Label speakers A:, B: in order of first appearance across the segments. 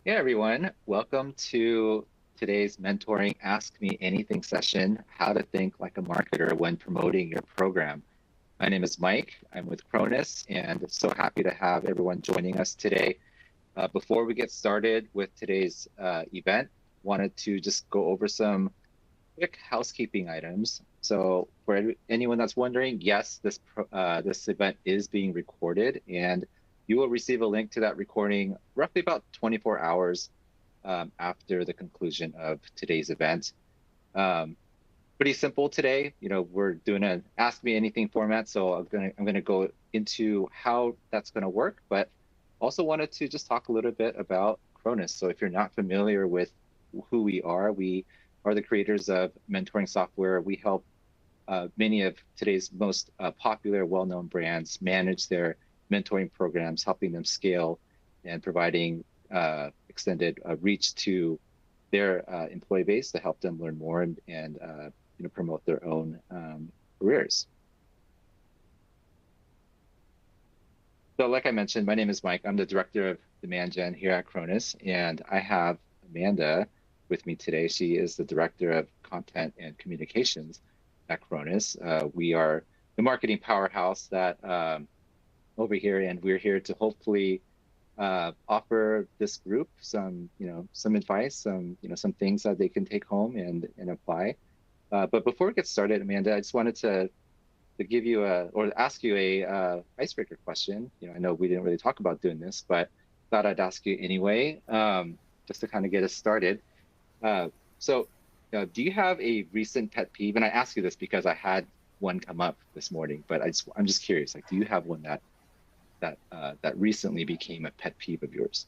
A: Hey everyone, welcome to today's mentoring Ask Me Anything session, how to think like a marketer when promoting your program. My name is Mike, I'm with Cronus, and so happy to have everyone joining us today. Before we get started with today's event, wanted to just go over some quick housekeeping items. So for anyone that's wondering, yes, this event is being recorded, and you will receive a link to that recording roughly about 24 hours after the conclusion of today's event. Pretty simple today. We're doing an Ask Me Anything format, so I'm gonna go into how that's gonna work, but also wanted to just talk a little bit about Cronus. So if you're not familiar with who we are the creators of mentoring software. We help many of today's most popular, well-known brands manage their mentoring programs, helping them scale and providing extended reach to their employee base to help them learn more and promote their own careers. So like I mentioned, my name is Mike. I'm the director of demand gen here at Cronus, and I have Amanda with me today. She is the director of content and communications at Cronus. We are the marketing powerhouse that over here, and we're here to hopefully offer this group some advice, some things that they can take home and apply. But before we get started, Amanda, I just wanted to give you or ask you a icebreaker question. I know we didn't really talk about doing this, but thought I'd ask you anyway, just to kind of get us started. So do you have a recent pet peeve? And I ask you this because I had one come up this morning, but I'm just curious, like, do you have one that recently became a pet peeve of yours?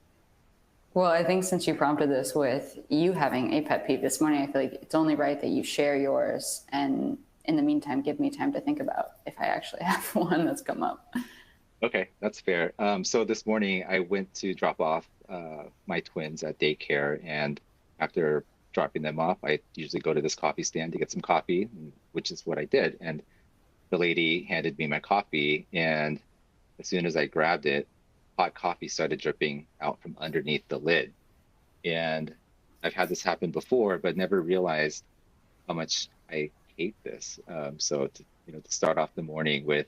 B: Well, I think since you prompted this with you having a pet peeve this morning, I feel like it's only right that you share yours, and in the meantime, give me time to think about if I actually have one that's come up.
A: Okay, that's fair. So this morning I went to drop off my twins at daycare, and after dropping them off, I usually go to this coffee stand to get some coffee, which is what I did. And the lady handed me my coffee, and as soon as I grabbed it, hot coffee started dripping out from underneath the lid. And I've had this happen before, but never realized how much I hate this. So to start off the morning with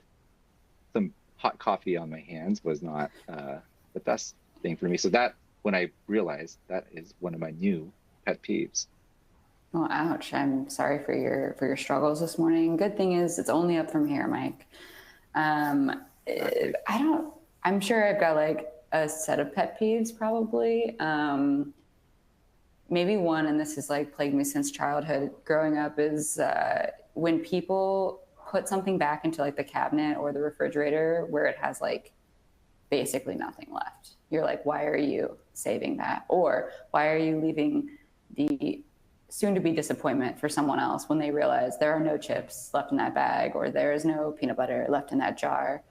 A: some hot coffee on my hands was not the best thing for me. So that when I realized that is one of my new pet peeves.
B: Oh, ouch! I'm sorry for your struggles this morning. Good thing is it's only up from here, Mike.
A: Exactly.
B: I don't. I'm sure I've got like a set of pet peeves, probably. Maybe one, and this has like plagued me since childhood. Growing up, is when people put something back into like the cabinet or the refrigerator where it has like basically nothing left. You're like, why are you saving that? Or why are you leaving the soon to be disappointment for someone else when they realize there are no chips left in that bag or there is no peanut butter left in that jar?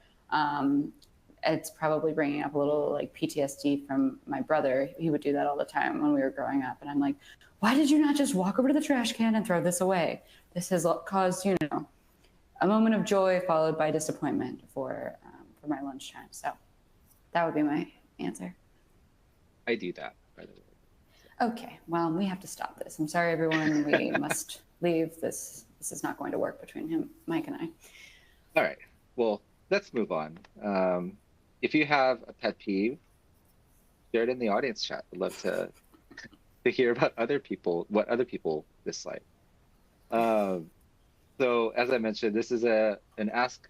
B: It's probably bringing up a little like PTSD from my brother. He would do that all the time when we were growing up. And I'm like, why did you not just walk over to the trash can and throw this away? This has caused, a moment of joy followed by disappointment for my lunchtime. So that would be my answer.
A: I do that, by the way.
B: Okay, well, we have to stop this. I'm sorry, everyone. We must leave. This is not going to work between Mike, and I.
A: All right. Well, let's move on. If you have a pet peeve, share it in the audience chat. I'd love to hear about what other people dislike. So as I mentioned, this is an Ask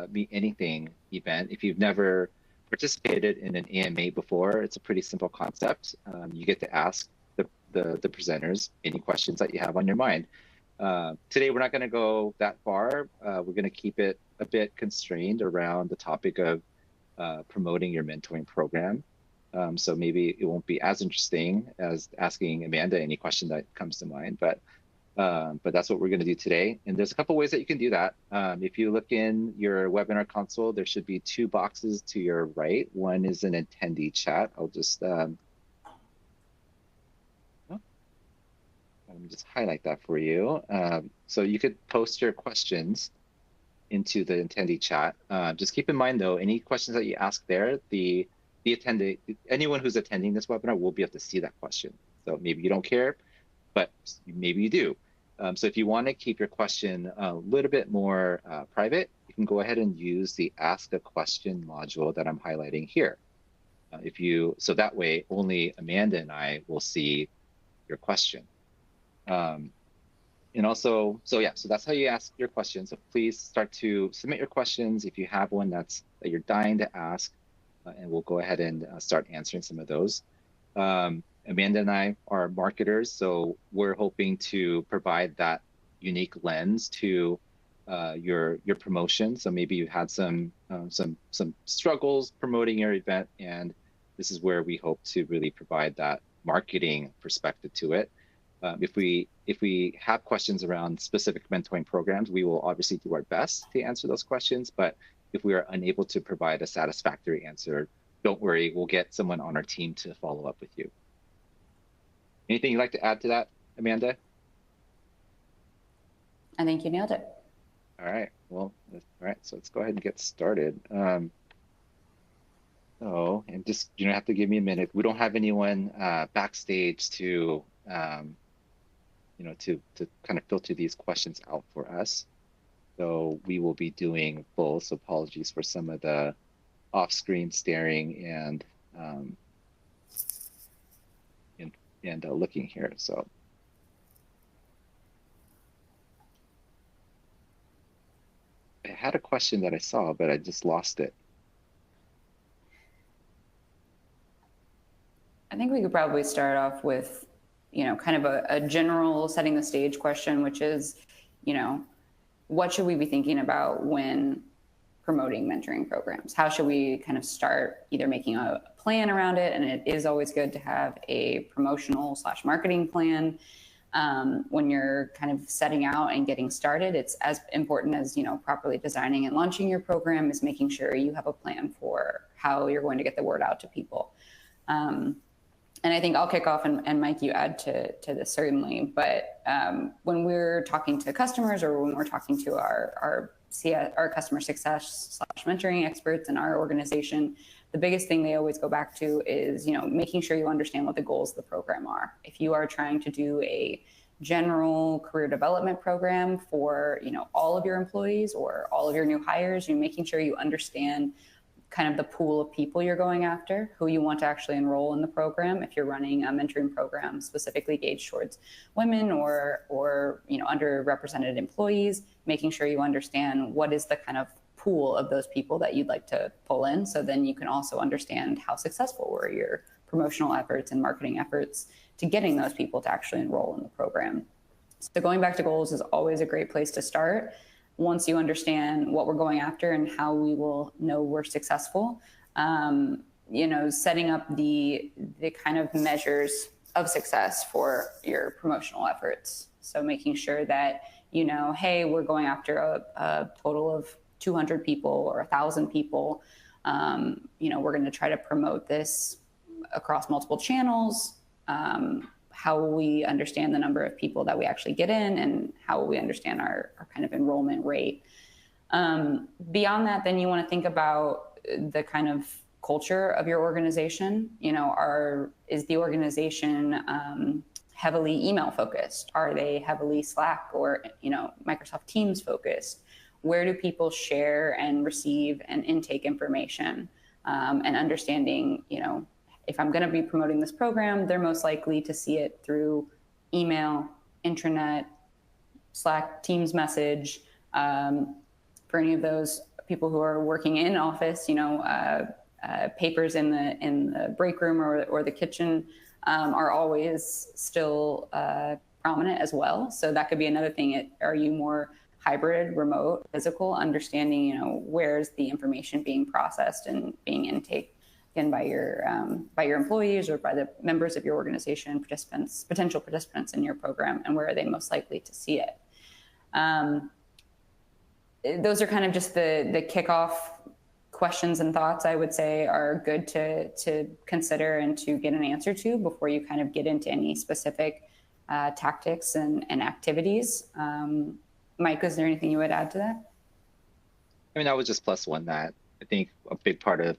A: Me Anything event. If you've never participated in an AMA before, it's a pretty simple concept. You get to ask the presenters any questions that you have on your mind. Today, we're not going to go that far. We're going to keep it a bit constrained around the topic of promoting your mentoring program. So maybe it won't be as interesting as asking Amanda any question that comes to mind, but that's what we're going to do today. And there's a couple ways that you can do that. If you look in your webinar console, there should be two boxes to your right. One is an attendee chat. I'll just let me just highlight that for you. So you could post your questions into the attendee chat. Just keep in mind though, any questions that you ask there, the anyone who's attending this webinar will be able to see that question. So maybe you don't care, but maybe you do. So if you want to keep your question a little bit more private, you can go ahead and use the Ask a Question module that I'm highlighting here. So that way only Amanda and I will see your question. And also, so that's how you ask your questions. So please start to submit your questions if you have one that you're dying to ask, and we'll go ahead and start answering some of those. Amanda and I are marketers, so we're hoping to provide that unique lens to your promotion. So maybe you had some struggles promoting your event, and this is where we hope to really provide that marketing perspective to it. If we have questions around specific mentoring programs, we will obviously do our best to answer those questions. But if we are unable to provide a satisfactory answer, don't worry, we'll get someone on our team to follow up with you. Anything you'd like to add to that, Amanda?
B: I think you nailed it.
A: All right. Well, all right. So let's go ahead and get started. And just have to give me a minute. We don't have anyone backstage to to kind of filter these questions out for us. So we will be doing both. So apologies for some of the off-screen staring and looking here. So I had a question that I saw, but I just lost it.
B: I think we could probably start off with, kind of a general setting the stage question, which is, what should we be thinking about when promoting mentoring programs? How should we kind of start either making a plan around it? And it is always good to have a promotional / marketing plan. When you're kind of setting out and getting started, it's as important as, properly designing and launching your program is making sure you have a plan for how you're going to get the word out to people. And I think I'll kick off, and Mike, you add to this certainly. But when we're talking to customers, or when we're talking to our customer success / mentoring experts in our organization, the biggest thing they always go back to is, making sure you understand what the goals of the program are. If you are trying to do a general career development program for, all of your employees or all of your new hires, you're making sure you understand kind of the pool of people you're going after, who you want to actually enroll in the program. If you're running a mentoring program specifically gauged towards women or underrepresented employees, making sure you understand what is the kind of pool of those people that you'd like to pull in. So then you can also understand how successful were your promotional efforts and marketing efforts to getting those people to actually enroll in the program. So going back to goals is always a great place to start. Once you understand what we're going after and how we will know we're successful, setting up the kind of measures of success for your promotional efforts. So making sure that, hey, we're going after a total of 200 people or 1,000 people. We're going to try to promote this across multiple channels. How will we understand the number of people that we actually get in, and how will we understand our kind of enrollment rate? Beyond that, then you want to think about the kind of culture of your organization. Is the organization heavily email focused? Are they heavily Slack or Microsoft Teams focused? Where do people share and receive and intake information? And understanding, if I'm going to be promoting this program, they're most likely to see it through email, intranet, Slack, Teams message. For any of those people who are working in office, papers in the break room or the kitchen are always still prominent as well. So that could be another thing. Are you more hybrid, remote, physical? Understanding, where's the information being processed and being intake by your employees or by the members of your organization, potential participants in your program, and where are they most likely to see it? Those are kind of just the kickoff questions and thoughts I would say are good to consider and to get an answer to before you kind of get into any specific tactics and activities. Mike, is there anything you would add to that?
A: I mean, I would just plus one that I think a big part of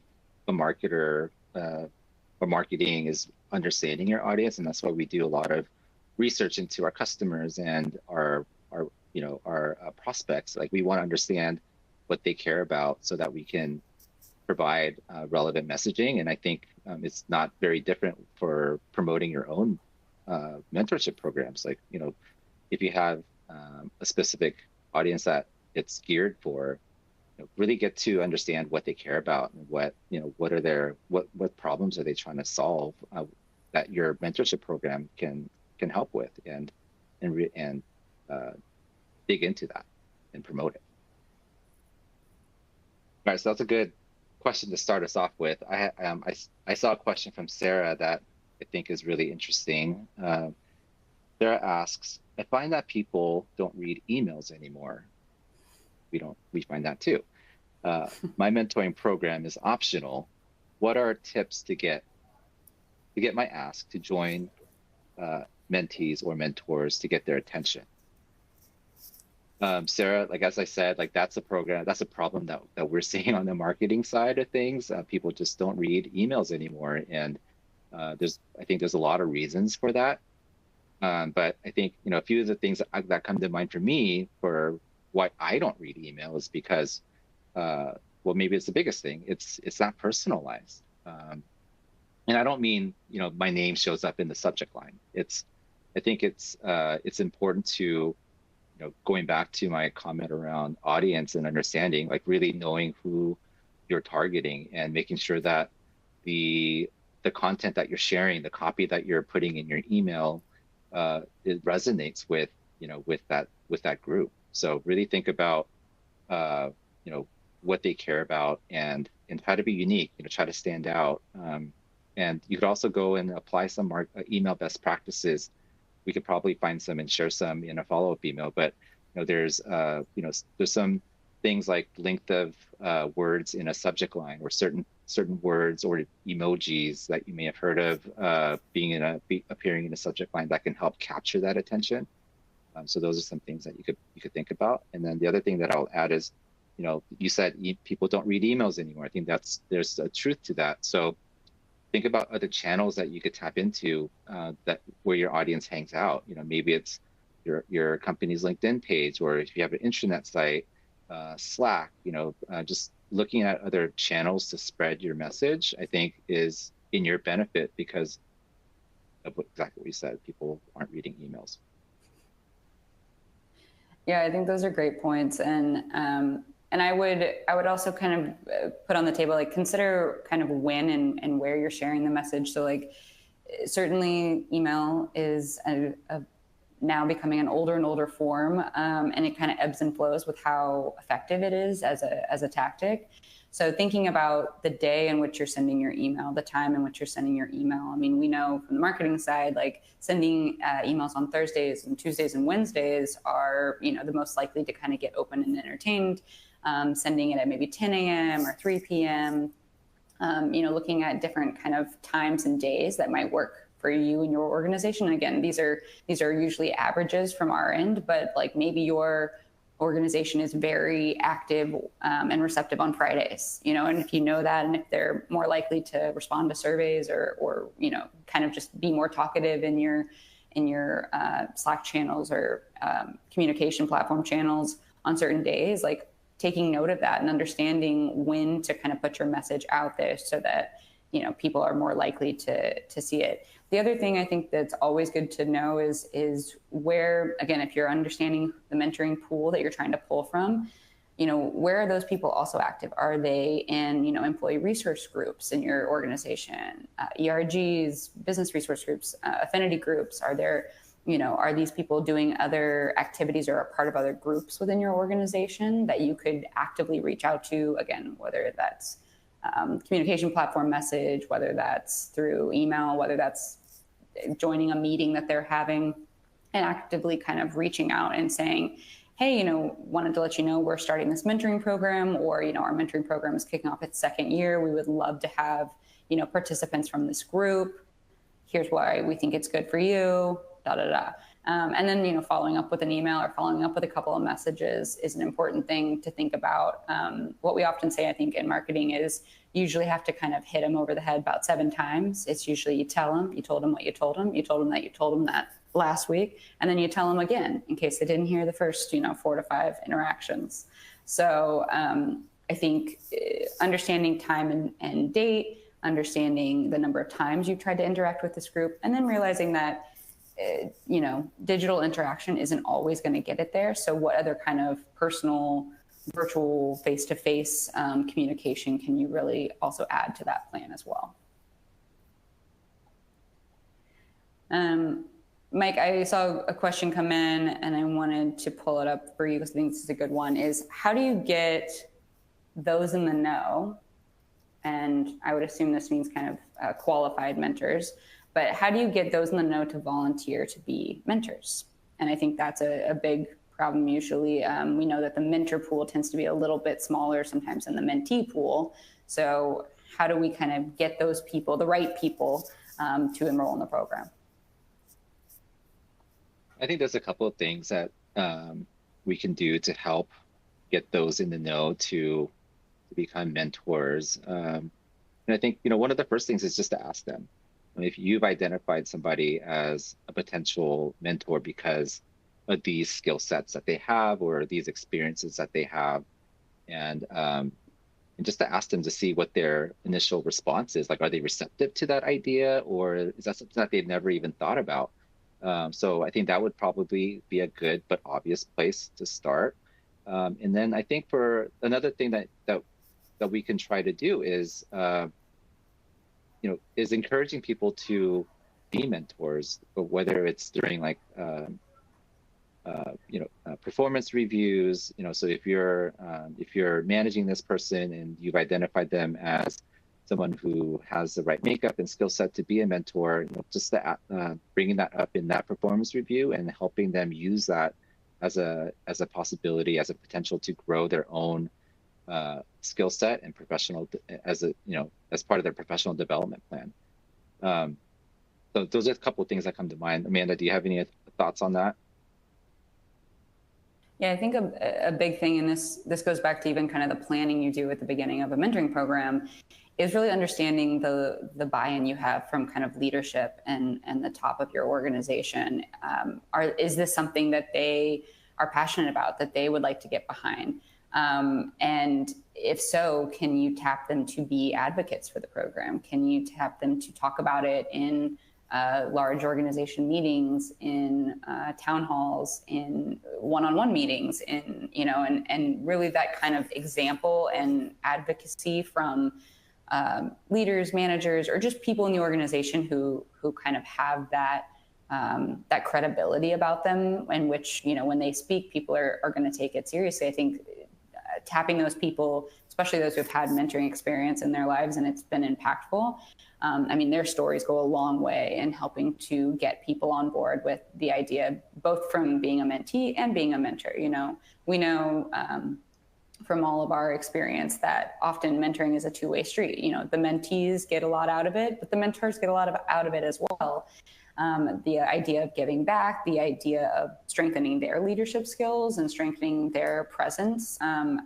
A: a marketer or marketing is understanding your audience, and that's why we do a lot of research into our customers and our our prospects. Like we want to understand what they care about so that we can provide relevant messaging. And I think it's not very different for promoting your own mentorship programs. Like, if you have a specific audience that it's geared for, really get to understand what they care about and what are their what problems are they trying to solve that your mentorship program can help with, and dig into that and promote it. All right, so that's a good question to start us off with. I saw a question from Sarah that I think is really interesting. Sarah asks, I find that people don't read emails anymore. We find that too. My mentoring program is optional. What are tips to get my ask to join mentees or mentors to get their attention? Sarah, like as I said, like that's a problem that we're seeing on the marketing side of things. People just don't read emails anymore, and I think there's a lot of reasons for that. But I think a few of the things that come to mind for me for why I don't read email is because, well, maybe it's the biggest thing. It's not personalized, and I don't mean my name shows up in the subject line. I think it's important to, going back to my comment around audience and understanding, like really knowing who you're targeting and making sure that the content that you're sharing, the copy that you're putting in your email, it resonates with that group. So really think about what they care about and try to be unique, try to stand out. And you could also go and apply some email best practices. We could probably find some and share some in a follow-up email, but there's some things like length of words in a subject line, or certain words or emojis that you may have heard of appearing in a subject line that can help capture that attention. So those are some things that you could think about. And then the other thing that I'll add is, you said people don't read emails anymore. I think there's a truth to that. So think about other channels that you could tap into that where your audience hangs out. Maybe it's your company's LinkedIn page, or if you have an intranet site, Slack. Just looking at other channels to spread your message, I think, is in your benefit because of exactly what you said. People aren't reading emails.
B: Yeah, I think those are great points, and I would also kind of put on the table, like, consider kind of when and where you're sharing the message. So like certainly email is now becoming an older and older form, and it kind of ebbs and flows with how effective it is as a tactic. So thinking about the day in which you're sending your email, the time in which you're sending your email. I mean, we know from the marketing side, like sending emails on Thursdays and Tuesdays and Wednesdays are, the most likely to kind of get open and entertained. Sending it at maybe 10 a.m. or 3 p.m., looking at different kind of times and days that might work for you and your organization. And again, these are usually averages from our end, but like maybe your organization is very active and receptive on Fridays, and if you know that, and if they're more likely to respond to surveys or kind of just be more talkative in your Slack channels or communication platform channels on certain days, like taking note of that and understanding when to kind of put your message out there so that people are more likely to see it. The other thing I think that's always good to know is where, again, if you're understanding the mentoring pool that you're trying to pull from, where are those people also active? Are they in, employee resource groups in your organization, ERGs, business resource groups, affinity groups? Are there, are these people doing other activities or a part of other groups within your organization that you could actively reach out to? Again, whether that's communication platform message, whether that's through email, whether that's joining a meeting that they're having, and actively kind of reaching out and saying, hey, wanted to let you know we're starting this mentoring program, or, our mentoring program is kicking off its second year. We would love to have, participants from this group. Here's why we think it's good for you, da, da, da. And then, following up with an email or following up with a couple of messages is an important thing to think about. What we often say, I think, in marketing is you usually have to kind of hit them over the head about 7 times. It's usually you tell them, you told them what you told them, you told them that you told them that last week, and then you tell them again in case they didn't hear the first, 4 to 5 interactions. So I think understanding time and date, understanding the number of times you've tried to interact with this group, and then realizing that digital interaction isn't always going to get it there. So what other kind of personal, virtual, face-to-face communication can you really also add to that plan as well? Mike, I saw a question come in and I wanted to pull it up for you because I think this is a good one, is how do you get those in the know? And I would assume this means kind of qualified mentors, but how do you get those in the know to volunteer to be mentors? And I think that's a big problem usually. We know that the mentor pool tends to be a little bit smaller sometimes than the mentee pool. So how do we kind of get those people, the right people, to enroll in the program?
A: I think there's a couple of things that we can do to help get those in the know to become mentors. And I think, one of the first things is just to ask them. I mean, if you've identified somebody as a potential mentor because of these skill sets that they have or these experiences that they have, and just to ask them to see what their initial response is. Like, are they receptive to that idea, or is that something that they've never even thought about? So I think that would probably be a good but obvious place to start. And then I think for another thing that we can try to do is is encouraging people to be mentors, whether it's during like performance reviews. So if you're managing this person and you've identified them as someone who has the right makeup and skill set to be a mentor, just bringing that up in that performance review and helping them use that as a possibility, as a potential to grow their own skill set and professional as part of their professional development plan. So those are a couple of things that come to mind. Amanda, do you have any thoughts on that?
B: Yeah, I think a big thing, and this goes back to even kind of the planning you do at the beginning of a mentoring program, is really understanding the buy-in you have from kind of leadership and the top of your organization. Is this something that they are passionate about, that they would like to get behind? And if so, can you tap them to be advocates for the program? Can you tap them to talk about it in large organization meetings, in town halls, in one-on-one meetings, and really that kind of example and advocacy from leaders, managers, or just people in the organization who kind of have that credibility about them, in which, when they speak, people are going to take it seriously. I think tapping those people, especially those who've had mentoring experience in their lives and it's been impactful, their stories go a long way in helping to get people on board with the idea, both from being a mentee and being a mentor. We know from all of our experience that often mentoring is a two-way street. The mentees get a lot out of it, but the mentors get a lot out of it as well. The idea of giving back, the idea of strengthening their leadership skills and strengthening their presence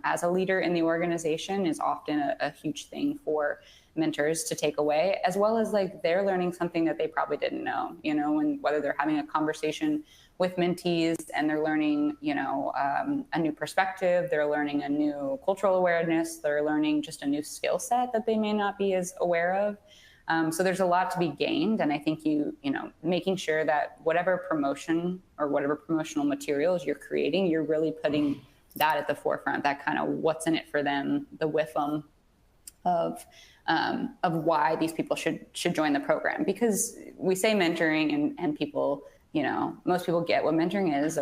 B: as a leader in the organization is often a huge thing for mentors to take away, as well as like they're learning something that they probably didn't know, and whether they're having a conversation with mentees and they're learning, a new perspective, they're learning a new cultural awareness, they're learning just a new skill set that they may not be as aware of. So there's a lot to be gained. And I think making sure that whatever promotion or whatever promotional materials you're creating, you're really putting that at the forefront, that kind of what's in it for them, the with them of why these people should join the program. Because we say mentoring and people, most people get what mentoring is,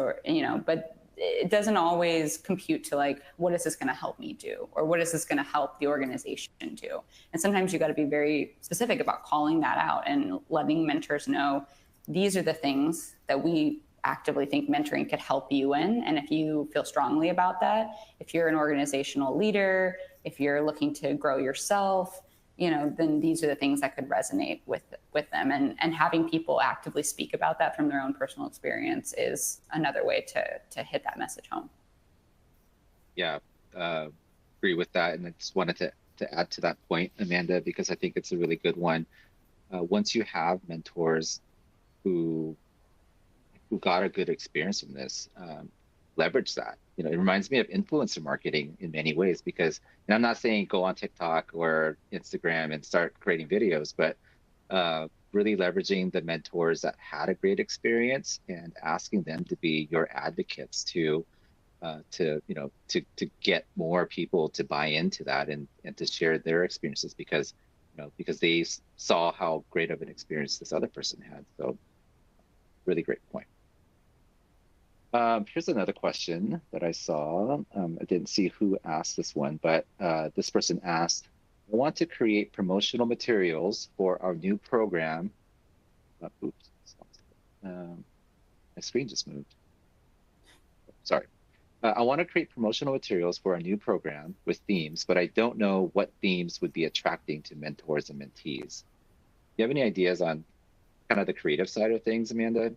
B: but it doesn't always compute to like, what is this going to help me do? Or what is this going to help the organization do? And sometimes you got to be very specific about calling that out and letting mentors know, these are the things that we actively think mentoring could help you in. And if you feel strongly about that, if you're an organizational leader, if you're looking to grow yourself, then these are the things that could resonate with them. And having people actively speak about that from their own personal experience is another way to hit that message home.
A: Yeah, agree with that. And I just wanted to add to that point, Amanda, because I think it's a really good one. Once you have mentors who got a good experience from this, leverage that. It reminds me of influencer marketing in many ways, because, and I'm not saying go on TikTok or Instagram and start creating videos, but really leveraging the mentors that had a great experience and asking them to be your advocates to get more people to buy into that and to share their experiences, because they saw how great of an experience this other person had. So really great point. Here's another question that I saw. I didn't see who asked this one, but this person asked, I want to create promotional materials for our new program. Oops, my screen just moved. Sorry. I want to create promotional materials for our new program with themes, but I don't know what themes would be attracting to mentors and mentees. Do you have any ideas on kind of the creative side of things, Amanda?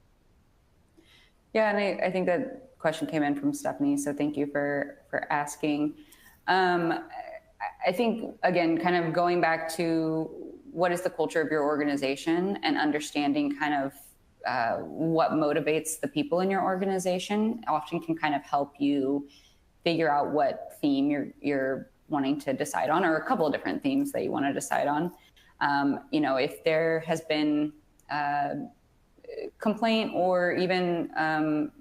B: Yeah, and I think that question came in from Stephanie, so thank you for asking. I think, again, kind of going back to what is the culture of your organization and understanding kind of what motivates the people in your organization often can kind of help you figure out what theme you're wanting to decide on, or a couple of different themes that you want to decide on. If there has been complaint or even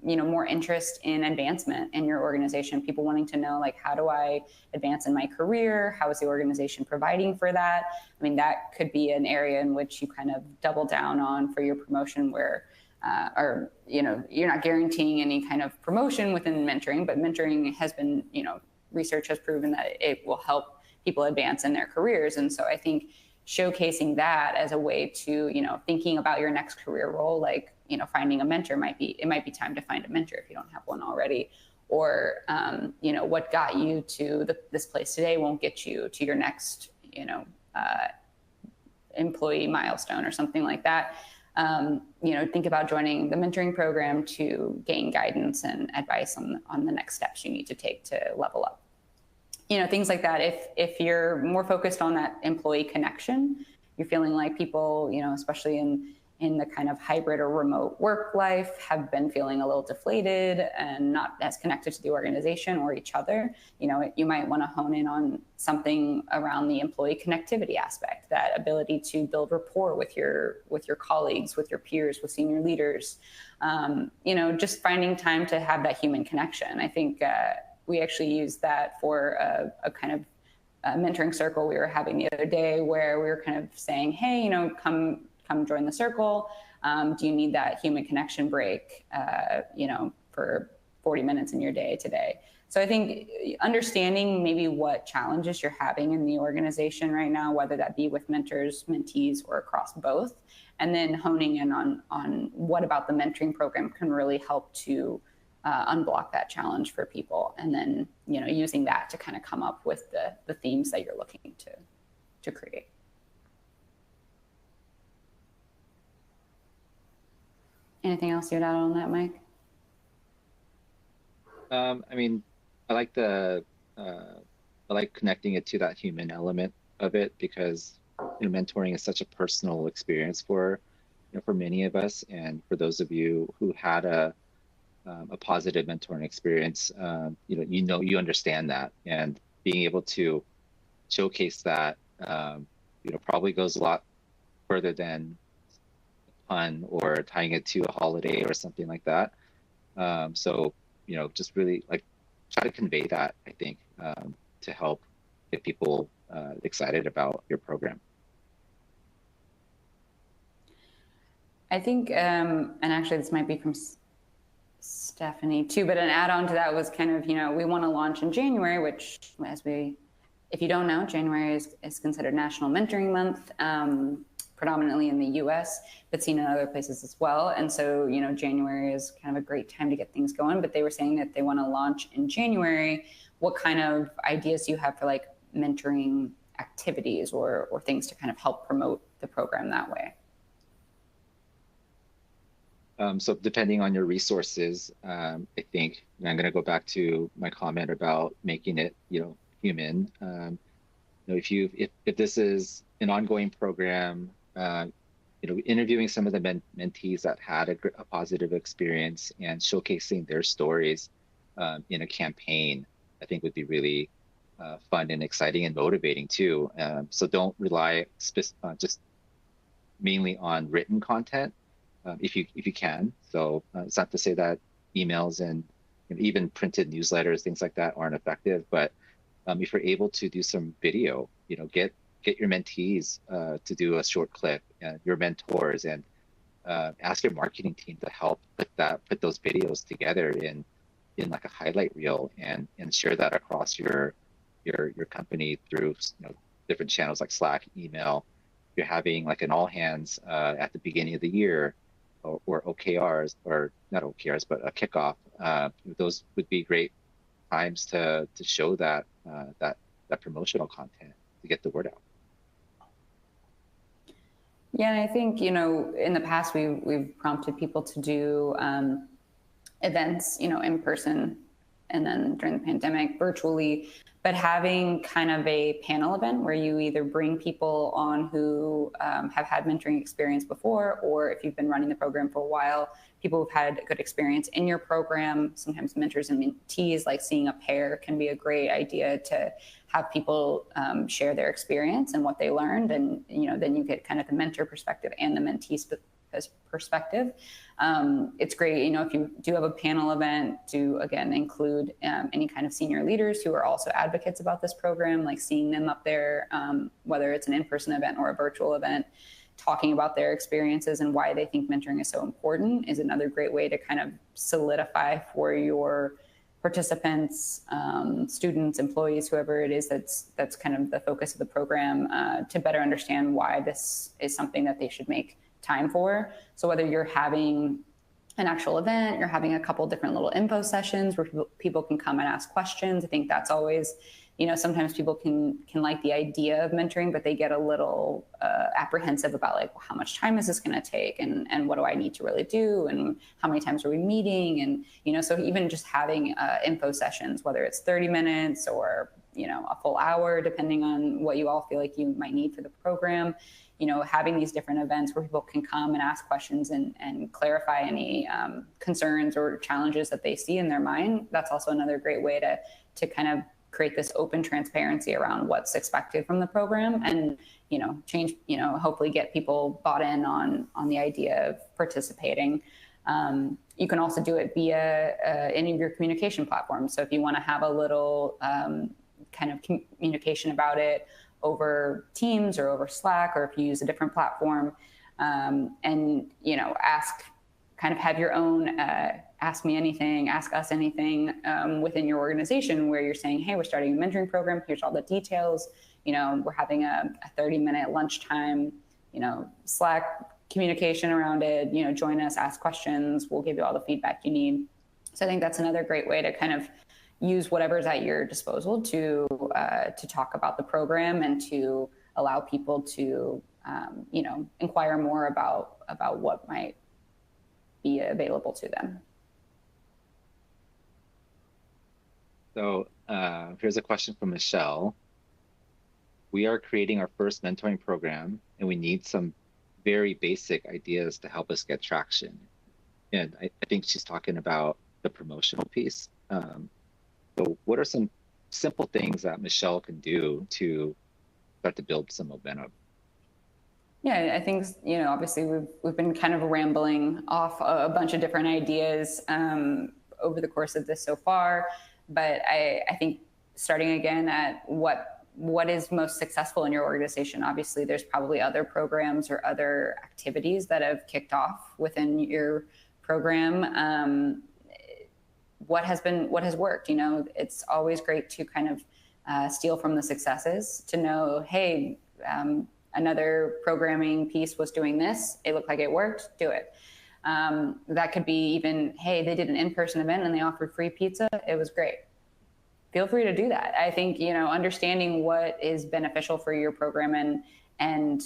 B: more interest in advancement in your organization, people wanting to know, like, how do I advance in my career? How is the organization providing for that? I mean, that could be an area in which you kind of double down on for your promotion, where you're not guaranteeing any kind of promotion within mentoring, but mentoring has been, research has proven that it will help people advance in their careers. And so I think showcasing that as a way to, thinking about your next career role, like, finding a mentor might be time to find a mentor if you don't have one already, or, what got you to this place today won't get you to your next, employee milestone or something like that. Think about joining the mentoring program to gain guidance and advice on the next steps you need to take to level up. Things like that. If you're more focused on that employee connection, you're feeling like people, especially in the kind of hybrid or remote work life, have been feeling a little deflated and not as connected to the organization or each other, you might want to hone in on something around the employee connectivity aspect, that ability to build rapport with your colleagues, with your peers, with senior leaders, just finding time to have that human connection. I think we actually used that for a kind of mentoring circle we were having the other day, where we were kind of saying, hey, come join the circle. Do you need that human connection break, for 40 minutes in your day today? So I think understanding maybe what challenges you're having in the organization right now, whether that be with mentors, mentees, or across both, and then honing in on what about the mentoring program can really help to unblock that challenge for people, and then using that to kind of come up with the themes that you're looking to create. Anything else you'd add on that, Mike?
A: I like connecting it to that human element of it, because mentoring is such a personal experience for many of us, and for those of you who had a positive mentoring experience, you understand that, and being able to showcase that, probably goes a lot further than fun or tying it to a holiday or something like that. So just really try to convey that, I think, to help get people excited about your program.
B: I think, and actually this might be from Stephanie too, but an add-on to that was kind of, we want to launch in January, which, if you don't know, January is considered National Mentoring Month, predominantly in the US, but seen in other places as well. And so, January is kind of a great time to get things going, but they were saying that they want to launch in January. What kind of ideas do you have for mentoring activities or things to kind of help promote the program that way?
A: So depending on your resources, I think, and I'm going to go back to my comment about making it, human. If this is an ongoing program, interviewing some of the mentees that had a positive experience and showcasing their stories in a campaign, I think would be really fun and exciting and motivating too. So don't rely just mainly on written content if you can. So it's not to say that emails and even printed newsletters, things like that, aren't effective, but if you're able to do some video, get your mentees to do a short clip, your mentors, and ask your marketing team to help put those videos together in like a highlight reel and share that across your company through different channels like Slack, email. If you're having like an all hands at the beginning of the year, or OKRs, or not OKRs, but a kickoff, those would be great times to show that promotional content to get the word out.
B: Yeah, and I think in the past we've prompted people to do events, in person, and then during the pandemic virtually, but having kind of a panel event where you either bring people on who have had mentoring experience before, or if you've been running the program for a while, people who've had a good experience in your program. Sometimes mentors and mentees, like seeing a pair, can be a great idea to have people share their experience and what they learned, and then you get kind of the mentor perspective and the mentee perspective. It's great, if you do have a panel event, to again include any kind of senior leaders who are also advocates about this program, like seeing them up there, whether it's an in-person event or a virtual event, talking about their experiences and why they think mentoring is so important, is another great way to kind of solidify for your participants, students, employees, whoever it is that's kind of the focus of the program, to better understand why this is something that they should make time for. So whether you're having an actual event, you're having a couple different little info sessions where people can come and ask questions. I think that's always, sometimes people can like the idea of mentoring, but they get a little apprehensive about like, well, how much time is this going to take, and what do I need to really do, and how many times are we meeting, and so even just having info sessions, whether it's 30 minutes or a full hour, depending on what you all feel like you might need for the program. Having these different events where people can come and ask questions and clarify any concerns or challenges that they see in their mind. That's also another great way to kind of create this open transparency around what's expected from the program, and change, hopefully get people bought in on the idea of participating. You can also do it via any of your communication platforms. So if you want to have a little kind of communication about it over Teams or over Slack, or if you use a different platform, and have your own ask me anything, ask us anything within your organization, where you're saying, hey, we're starting a mentoring program, here's all the details, we're having a 30-minute lunchtime, Slack communication around it, join us, ask questions, we'll give you all the feedback you need. So I think that's another great way to kind of use whatever's at your disposal to talk about the program, and to allow people to inquire more about what might be available to them.
A: So here's a question from Michelle. We are creating our first mentoring program, and we need some very basic ideas to help us get traction. And I think she's talking about the promotional piece. So what are some simple things that Michelle can do to start to build some momentum?
B: Yeah, I think, obviously we've been kind of rambling off a bunch of different ideas over the course of this so far, but I think starting again at what is most successful in your organization. Obviously, there's probably other programs or other activities that have kicked off within your program. What has worked? It's always great to kind of steal from the successes, to know, hey, another programming piece was doing this, it looked like it worked, do it. That could be even, hey, they did an in-person event and they offered free pizza, it was great. feel free to do that. I think, understanding what is beneficial for your program and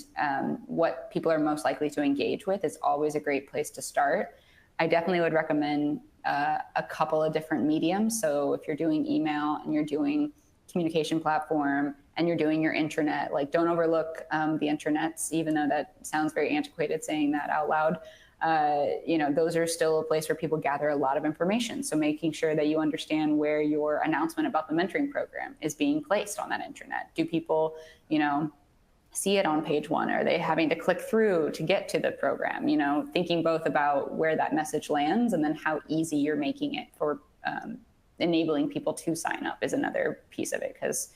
B: what people are most likely to engage with is always a great place to start. I definitely would recommend a couple of different mediums. So if you're doing email and you're doing communication platform and you're doing your intranet, like don't overlook the intranets, even though that sounds very antiquated saying that out loud. Those are still a place where people gather a lot of information. So making sure that you understand where your announcement about the mentoring program is being placed on that intranet. Do people, see it on page one? Are they having to click through to get to the program? Thinking both about where that message lands and then how easy you're making it for enabling people to sign up is another piece of it, because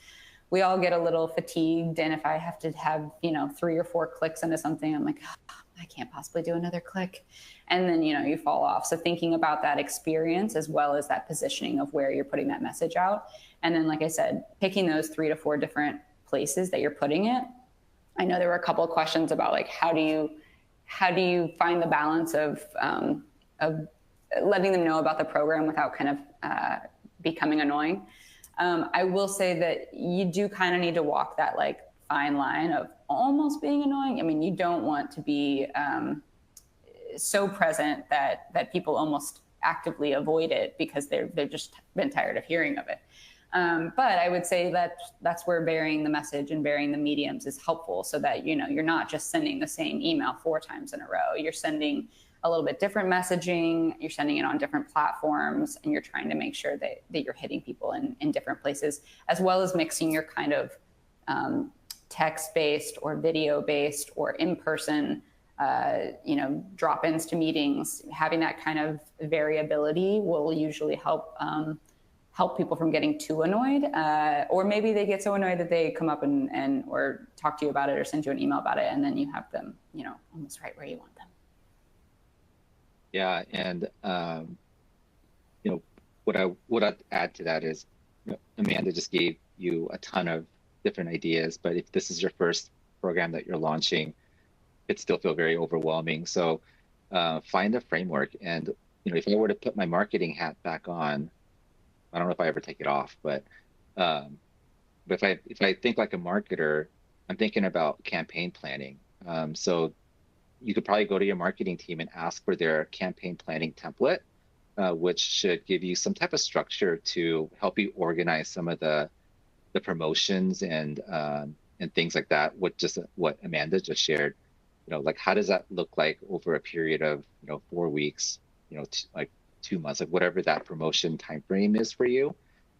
B: we all get a little fatigued. And if I have to have, 3 or 4 clicks into something, I'm like, oh, I can't possibly do another click. And then, you fall off. So thinking about that experience as well as that positioning of where you're putting that message out. And then, like I said, picking those 3 to 4 different places that you're putting it. I know there were a couple of questions about like, how do you find the balance of letting them know about the program without kind of becoming annoying. I will say that you do kind of need to walk that like fine line of almost being annoying. I mean, you don't want to be so present that people almost actively avoid it because they've just been tired of hearing of it. But I would say that that's where varying the message and varying the mediums is helpful, so that you're not just sending the same email 4 times in a row. You're sending a little bit different messaging, you're sending it on different platforms, and you're trying to make sure that you're hitting people in different places, as well as mixing your kind of text-based or video-based or in-person drop-ins to meetings. Having that kind of variability will usually help people from getting too annoyed, or maybe they get so annoyed that they come up and or talk to you about it or send you an email about it, and then you have them, almost right where you want them.
A: Yeah, and what I'd add to that is, Amanda just gave you a ton of different ideas, but if this is your first program that you're launching, it still feel very overwhelming. So find a framework, and if I were to put my marketing hat back on, I don't know if I ever take it off, but if I think like a marketer, I'm thinking about campaign planning. So you could probably go to your marketing team and ask for their campaign planning template, which should give you some type of structure to help you organize some of the promotions and things like that. What Amanda just shared, like how does that look like over a period of 4 weeks, like 2 months, like whatever that promotion time frame is for you.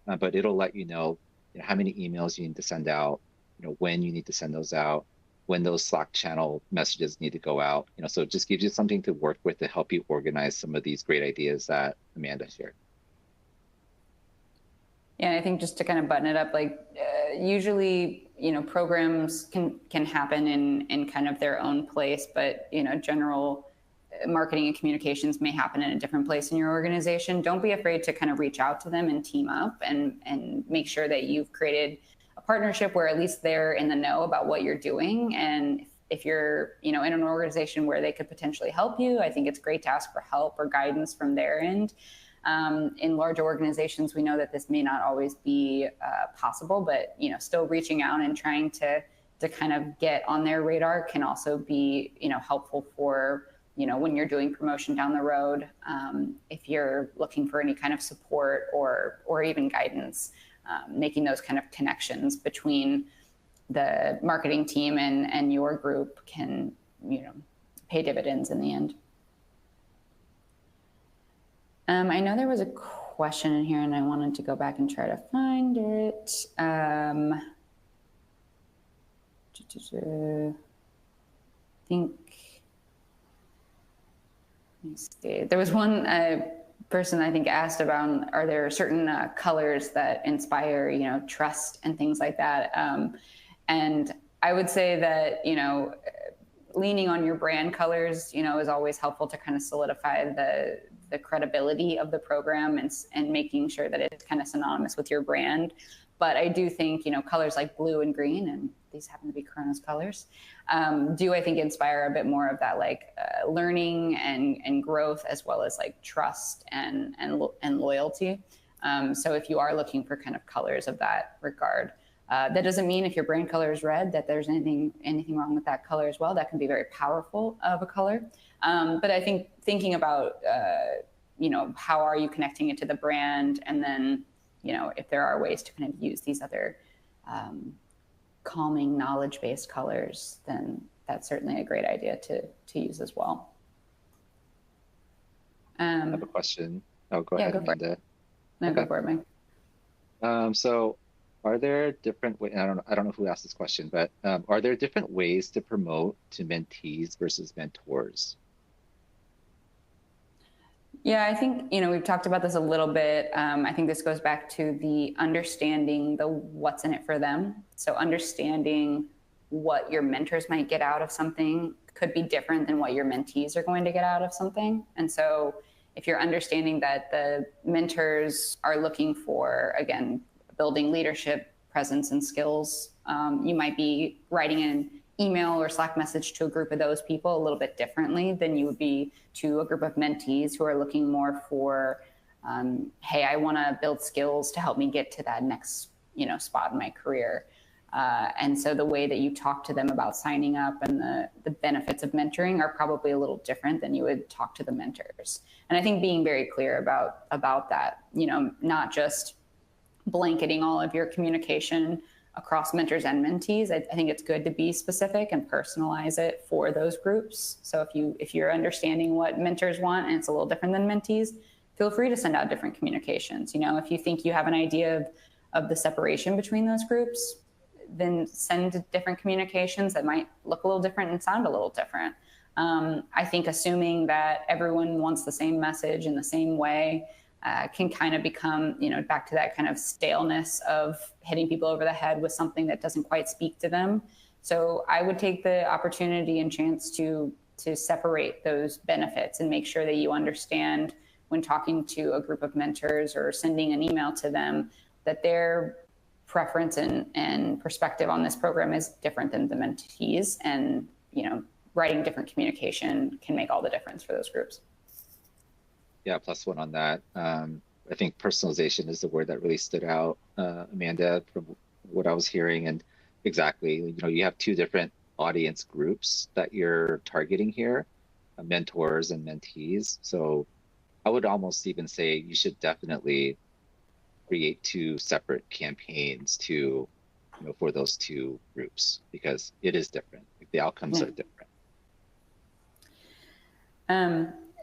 A: But it'll let you know, how many emails you need to send out, when you need to send those out, when those Slack channel messages need to go out. So it just gives you something to work with to help you organize some of these great ideas that Amanda shared.
B: Yeah, I think just to kind of button it up, like usually, programs can happen in kind of their own place, but general marketing and communications may happen in a different place in your organization. Don't be afraid to kind of reach out to them and team up and make sure that you've created a partnership where at least they're in the know about what you're doing. And if you're, in an organization where they could potentially help you, I think it's great to ask for help or guidance from their end. In large organizations, we know that this may not always be possible, but still reaching out and trying to kind of get on their radar can also be helpful for when you're doing promotion down the road. If you're looking for any kind of support or even guidance, making those kind of connections between the marketing team and your group can pay dividends in the end. I know there was a question in here and I wanted to go back and try to find it. I think, let me see. There was one person I think asked about, are there certain colors that inspire, trust and things like that? And I would say that, leaning on your brand colors, is always helpful to kind of solidify the credibility of the program and making sure that it's kind of synonymous with your brand. But I do think, colors like blue and green, and these happen to be Corona's colors, do I think inspire a bit more of that like learning and growth, as well as like trust and loyalty. So if you are looking for kind of colors of that regard, that doesn't mean if your brand color is red that there's anything wrong with that color as well. That can be very powerful of a color. But I think thinking about, how are you connecting it to the brand? And then, if there are ways to kind of use these other calming, knowledge-based colors, then that's certainly a great idea to use as well.
A: I have a question. Oh, go ahead,
B: go for
A: Amanda.
B: it. No,
A: Okay.
B: go for it, Mike.
A: So are there different ways, I don't know who asked this question, but are there different ways to promote to mentees versus mentors?
B: Yeah, I think, we've talked about this a little bit. I think this goes back to the understanding the what's in it for them. So understanding what your mentors might get out of something could be different than what your mentees are going to get out of something. And so if you're understanding that the mentors are looking for, again, building leadership, presence, and skills, you might be writing an email or Slack message to a group of those people a little bit differently than you would be to a group of mentees who are looking more for, hey, I want to build skills to help me get to that next, spot in my career. And so the way that you talk to them about signing up and the benefits of mentoring are probably a little different than you would talk to the mentors. And I think being very clear about that, not just blanketing all of your communication across mentors and mentees. I think it's good to be specific and personalize it for those groups. So if you're understanding what mentors want and it's a little different than mentees, feel free to send out different communications. If you think you have an idea of the separation between those groups, then send different communications that might look a little different and sound a little different. I think assuming that everyone wants the same message in the same way can kind of become, back to that kind of staleness of hitting people over the head with something that doesn't quite speak to them. So I would take the opportunity and chance to separate those benefits and make sure that you understand when talking to a group of mentors or sending an email to them that their preference and perspective on this program is different than the mentees, and writing different communication can make all the difference for those groups.
A: Yeah, plus one on that. I think personalization is the word that really stood out, Amanda, from what I was hearing. And exactly, you have two different audience groups that you're targeting here, mentors and mentees. So I would almost even say you should definitely create two separate campaigns for those two groups, because it is different. The outcomes are different.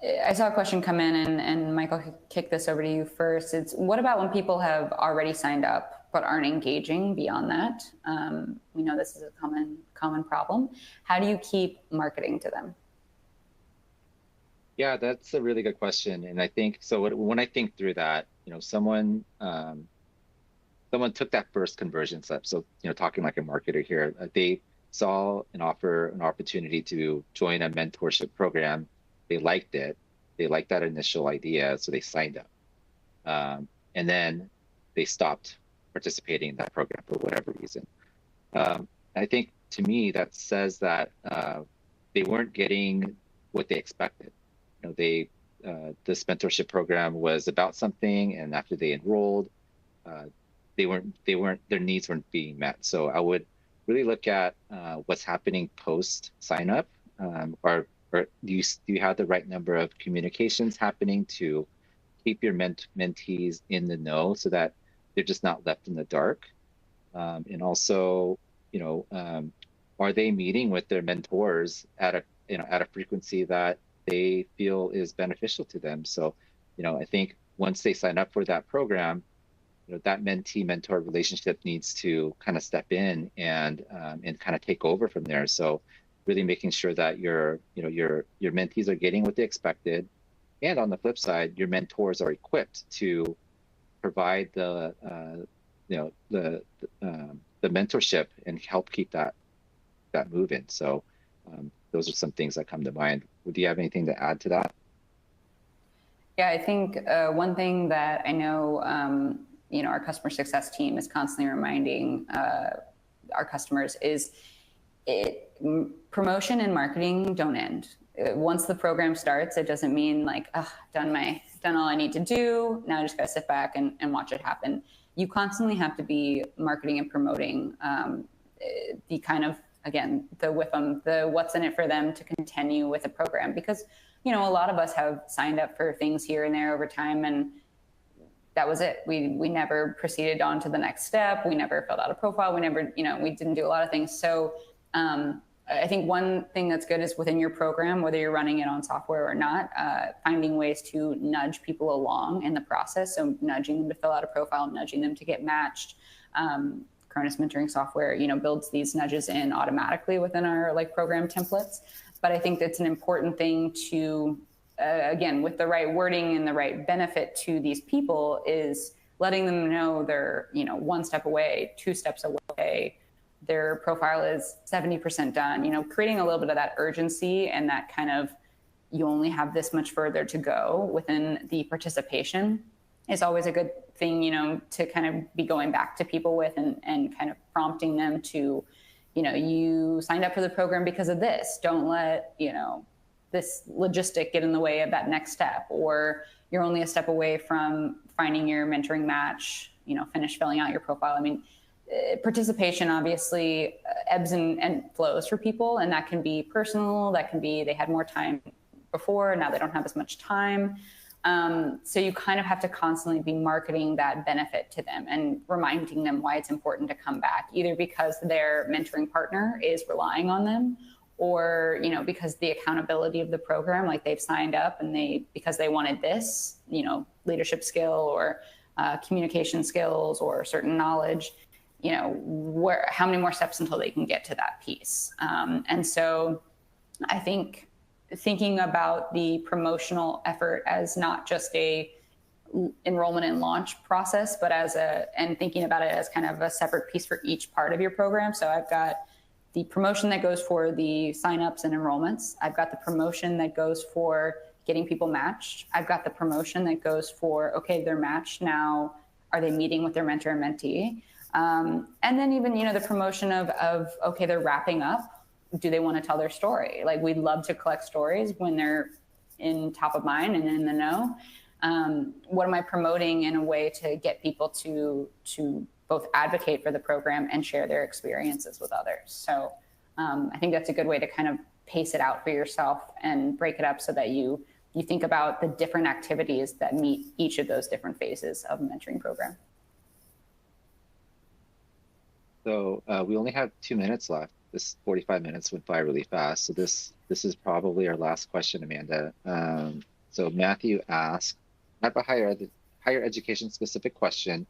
B: I saw a question come in, and Michael, kick this over to you first. It's, what about when people have already signed up but aren't engaging beyond that? We know this is a common problem. How do you keep marketing to them?
A: Yeah, that's a really good question. And I think, so when I think through that, someone took that first conversion step. So, talking like a marketer here, they saw an opportunity to join a mentorship program. They liked it. They liked that initial idea, so they signed up. And then they stopped participating in that program for whatever reason. I think, to me, that says that they weren't getting what they expected. This mentorship program was about something, and after they enrolled, their needs weren't being met. So I would really look at what's happening post sign up. Or do you have the right number of communications happening to keep your mentees in the know so that they're just not left in the dark? And also, are they meeting with their mentors at a frequency that they feel is beneficial to them? So, I think once they sign up for that program, that mentee-mentor relationship needs to kind of step in and kind of take over from there. So really making sure that your mentees are getting what they expected, and on the flip side, your mentors are equipped to provide the mentorship and help keep that moving. So those are some things that come to mind. Do you have anything to add to that?
B: Yeah, I think one thing that I know, our customer success team is constantly reminding our customers is promotion and marketing don't end. Once the program starts, it doesn't mean like, done my done all I need to do. Now I just got to sit back and watch it happen. You constantly have to be marketing and promoting the kind of, again, the with them, the what's in it for them to continue with a program. Because, you know, a lot of us have signed up for things here and there over time, and that was it. We never proceeded on to the next step. We never filled out a profile. We never, you know, we didn't do a lot of things. So I think one thing that's good is within your program, whether you're running it on software or not, finding ways to nudge people along in the process. So nudging them to fill out a profile, nudging them to get matched. Cronus mentoring software, you know, builds these nudges in automatically within our like program templates. But I think that's an important thing to, again, with the right wording and the right benefit to these people, is letting them know they're, you know, 1 step away, 2 steps away, their profile is 70% done, you know, creating a little bit of that urgency and that kind of, you only have this much further to go within the participation is always a good thing, you know, to kind of be going back to people with and kind of prompting them to, you know, you signed up for the program because of this. Don't let, you know, this logistic get in the way of that next step, or you're only a step away from finding your mentoring match, you know, finish filling out your profile. I mean, participation obviously ebbs and flows for people, and that can be personal, that can be they had more time before, now they don't have as much time. So you kind of have to constantly be marketing that benefit to them and reminding them why it's important to come back, either because their mentoring partner is relying on them, or, you know, because the accountability of the program, like they've signed up and because they wanted this, you know, leadership skill or communication skills or certain knowledge, you know, how many more steps until they can get to that piece. And so I think thinking about the promotional effort as not just a enrollment and launch process, but and thinking about it as kind of a separate piece for each part of your program. So I've got the promotion that goes for the signups and enrollments. I've got the promotion that goes for getting people matched. I've got the promotion that goes for, okay, they're matched now. Are they meeting with their mentor and mentee? And then even, you know, the promotion of okay, they're wrapping up. Do they want to tell their story? Like, we'd love to collect stories when they're in top of mind and in the know. What am I promoting in a way to get people to both advocate for the program and share their experiences with others? So I think that's a good way to kind of pace it out for yourself and break it up so that you think about the different activities that meet each of those different phases of a mentoring program.
A: So we only have 2 minutes left. This 45 minutes went by really fast. So this is probably our last question, Amanda. So Matthew asked, I have a higher education specific question.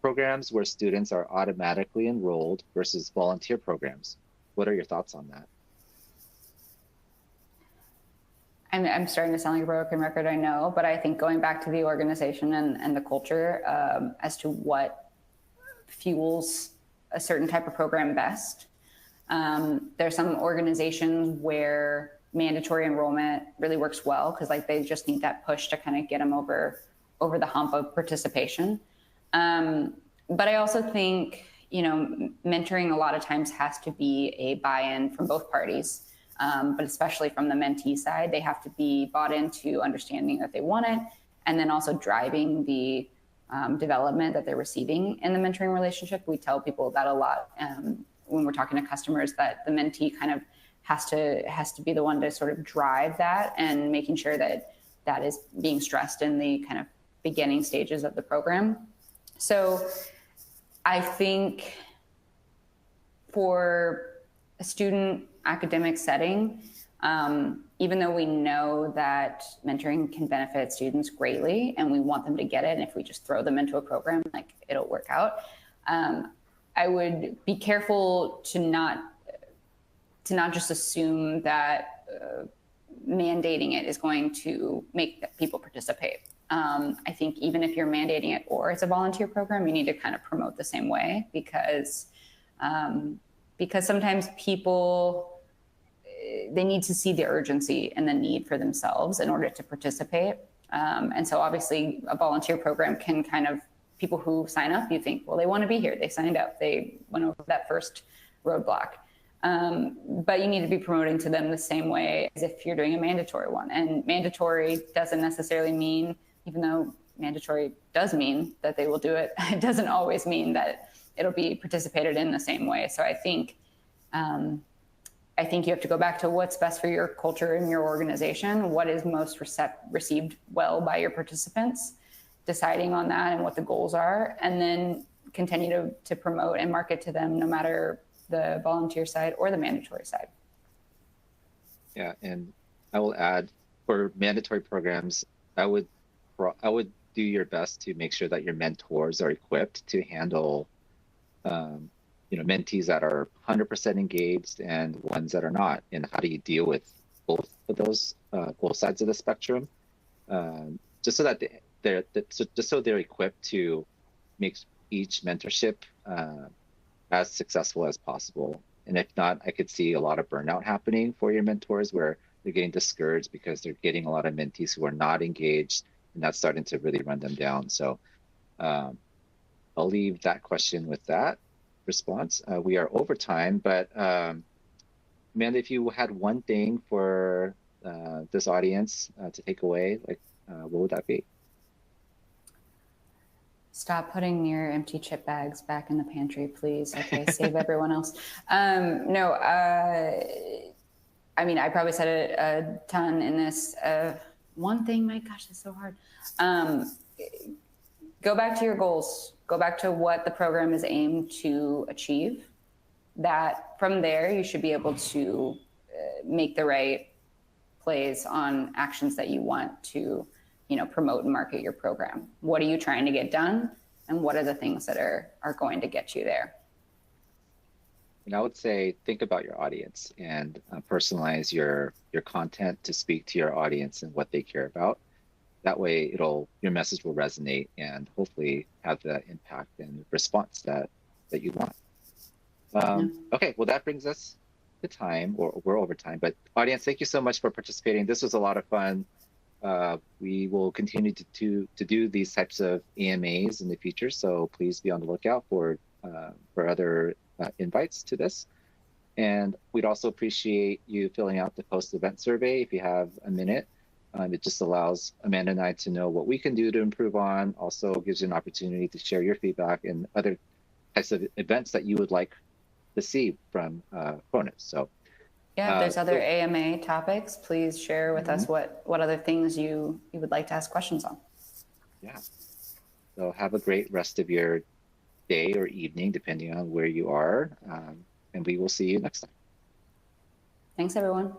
A: Programs where students are automatically enrolled versus volunteer programs. What are your thoughts on that?
B: I'm starting to sound like a broken record, I know, but I think going back to the organization and the culture as to what fuels a certain type of program best. There's some organizations where mandatory enrollment really works well because like they just need that push to kind of get them over the hump of participation. But I also think, you know, mentoring a lot of times has to be a buy-in from both parties, but especially from the mentee side. They have to be bought into understanding that they want it, and then also driving the development that they're receiving in the mentoring relationship. We tell people that a lot when we're talking to customers, that the mentee kind of has to be the one to sort of drive that and making sure that that is being stressed in the kind of beginning stages of the program. So I think for a student academic setting, even though we know that mentoring can benefit students greatly and we want them to get it, and if we just throw them into a program, like it'll work out, I would be careful to not just assume that mandating it is going to make people participate. I think even if you're mandating it or it's a volunteer program, you need to kind of promote the same way because sometimes people, they need to see the urgency and the need for themselves in order to participate. And so obviously a volunteer program can kind of, people who sign up, you think, well, they want to be here. They signed up. They went over that first roadblock. But you need to be promoting to them the same way as if you're doing a mandatory one. And mandatory doesn't necessarily mean even though mandatory does mean that they will do it, it doesn't always mean that it'll be participated in the same way. So I think you have to go back to what's best for your culture and your organization, what is most received well by your participants, deciding on that and what the goals are, and then continue to promote and market to them no matter the volunteer side or the mandatory side.
A: Yeah, and I will add, for mandatory programs, I would do your best to make sure that your mentors are equipped to handle mentees that are 100% engaged and ones that are not, and how do you deal with both of those, both sides of the spectrum, just so that they're equipped to make each mentorship as successful as possible. And if not, I could see a lot of burnout happening for your mentors where they're getting discouraged because they're getting a lot of mentees who are not engaged, and that's starting to really run them down. So I'll leave that question with that response. We are over time, but Amanda, if you had one thing for this audience to take away, what would that be?
B: Stop putting your empty chip bags back in the pantry, please. Okay, save everyone else. No, I mean, I probably said it a ton in this. One thing, my gosh, that's so hard. Go back to your goals. Go back to what the program is aimed to achieve. That from there, you should be able to make the right plays on actions that you want to, promote and market your program. What are you trying to get done? And what are the things that are going to get you there?
A: And I would say, think about your audience and personalize your content to speak to your audience and what they care about. That way, your message will resonate and hopefully have the impact and response that you want. Okay, well, that brings us to time, or we're over time. But audience, thank you so much for participating. This was a lot of fun. We will continue to do these types of AMAs in the future, so please be on the lookout for other invites to this. And we'd also appreciate you filling out the post-event survey if you have a minute. It just allows Amanda and I to know what we can do to improve on. Also gives you an opportunity to share your feedback and other types of events that you would like to see from Promotional. So
B: yeah, if there's other AMA topics, please share with us what other things you would like to ask questions on.
A: Yeah. So have a great rest of your day or evening, depending on where you are. And we will see you next time.
B: Thanks, everyone.